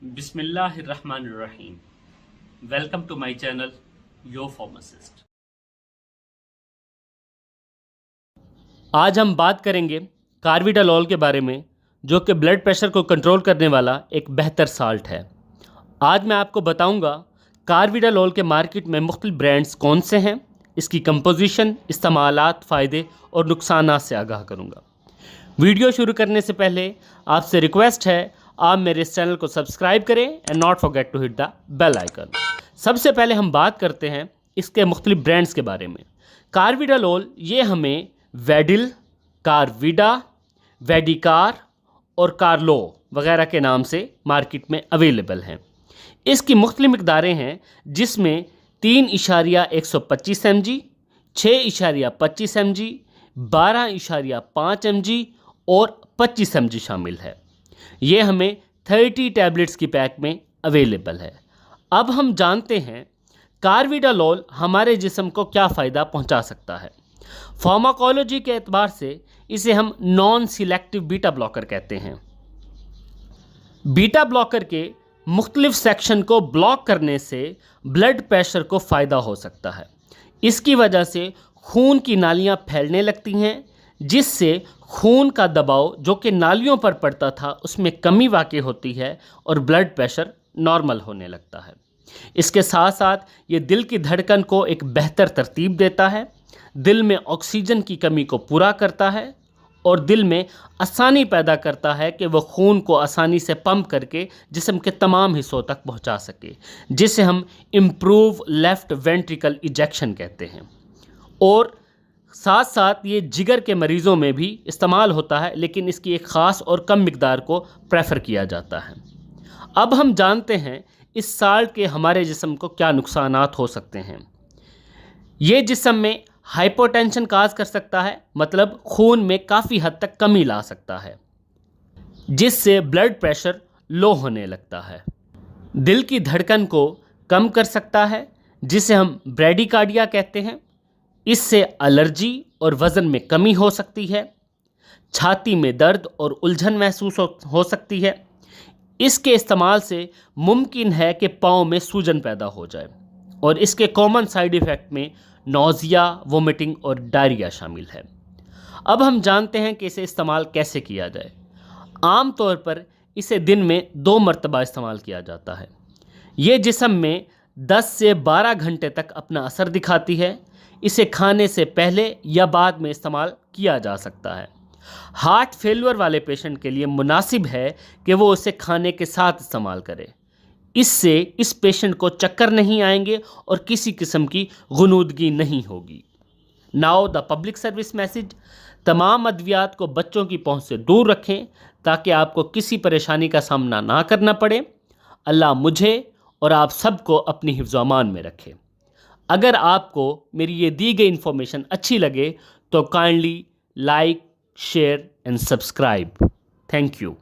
बिस्मिल्लाहिर्रहमानिर्रहीम। Welcome to my channel your pharmacist. आज हम बात करेंगे कार्विडालोल के बारे में, जो कि ब्लड प्रेशर को कंट्रोल करने वाला एक बेहतर साल्ट है। आज मैं आपको बताऊंगा कार्विडालोल के मार्केट में मुख्तलिफ ब्रांड्स कौन से हैं, इसकी कंपोजिशन, इस्तेमालात, फ़ायदे और नुकसानात से आगाह करूंगा। वीडियो शुरू करने से पहले आपसे रिक्वेस्ट है, आप मेरे इस चैनल को सब्सक्राइब करें and not forget to hit the bell icon. सबसे पहले हम बात करते हैं इसके मुख्तलिफ ब्रांड्स के बारे में। कार्विडालोल ये हमें वेडिल, कार्विडा, वेडिकार और कार्लो वगैरह के नाम से मार्केट में अवेलेबल हैं। इसकी मुख्तलिफ मिकदारें हैं, जिसमें 3.125 mg, 6.25 mg, 12.5 mg और 25 mg शामिल है। ये हमें 30 टैबलेट्स की पैक में अवेलेबल है। अब हम जानते हैं कार्विडालोल हमारे जिस्म को क्या फ़ायदा पहुंचा सकता है। फार्माकोलॉजी के एतबार से इसे हम नॉन सिलेक्टिव बीटा ब्लॉकर कहते हैं। बीटा ब्लॉकर के मुख्तलिफ सेक्शन को ब्लॉक करने से ब्लड प्रेशर को फ़ायदा हो सकता है। इसकी वजह से खून की नालियाँ फैलने लगती हैं, जिससे खून का दबाव जो कि नालियों पर पड़ता था उसमें कमी वाक़ई होती है और ब्लड प्रेशर नॉर्मल होने लगता है। इसके साथ साथ ये दिल की धड़कन को एक बेहतर तरतीब देता है, दिल में ऑक्सीजन की कमी को पूरा करता है और दिल में आसानी पैदा करता है कि वह खून को आसानी से पंप करके जिस्म के तमाम हिस्सों तक पहुंचा सके, जिसे हम इम्प्रूव लेफ़्ट वेंट्रिकल इजेक्शन कहते हैं। और साथ साथ ये जिगर के मरीज़ों में भी इस्तेमाल होता है, लेकिन इसकी एक ख़ास और कम मिकदार को प्रेफर किया जाता है। अब हम जानते हैं इस साल्ट के हमारे जिस्म को क्या नुकसानात हो सकते हैं। ये जिस्म में हाइपोटेंशन काज कर सकता है, मतलब खून में काफ़ी हद तक कमी ला सकता है, जिससे ब्लड प्रेशर लो होने लगता है। दिल की धड़कन को कम कर सकता है, जिसे हम ब्रैडीकार्डिया कहते हैं। इससे एलर्जी और वज़न में कमी हो सकती है। छाती में दर्द और उलझन महसूस हो सकती है। इसके इस्तेमाल से मुमकिन है कि पाँव में सूजन पैदा हो जाए, और इसके कॉमन साइड इफ़ेक्ट में नौजिया, वोमिटिंग और डायरिया शामिल है। अब हम जानते हैं कि इसे इस्तेमाल कैसे किया जाए। आम तौर पर इसे दिन में 2 मरतबा इस्तेमाल किया जाता है। ये जिस्म में 10 से 12 घंटे तक अपना असर दिखाती है। इसे खाने से पहले या बाद में इस्तेमाल किया जा सकता है। हार्ट फेलियर वाले पेशेंट के लिए मुनासिब है कि वो उसे खाने के साथ इस्तेमाल करे। इससे इस पेशेंट को चक्कर नहीं आएंगे और किसी किस्म की गुनूदगी नहीं होगी। Now the public service message, तमाम अद्वियात को बच्चों की पहुंच से दूर रखें ताकि आपको किसी परेशानी का सामना ना करना पड़े। अल्लाह मुझे और आप सबको अपनी हिफ्ज़ व अमान में रखे। अगर आपको मेरी ये दी गई इन्फॉर्मेशन अच्छी लगे तो kindly like, share and subscribe. Thank you.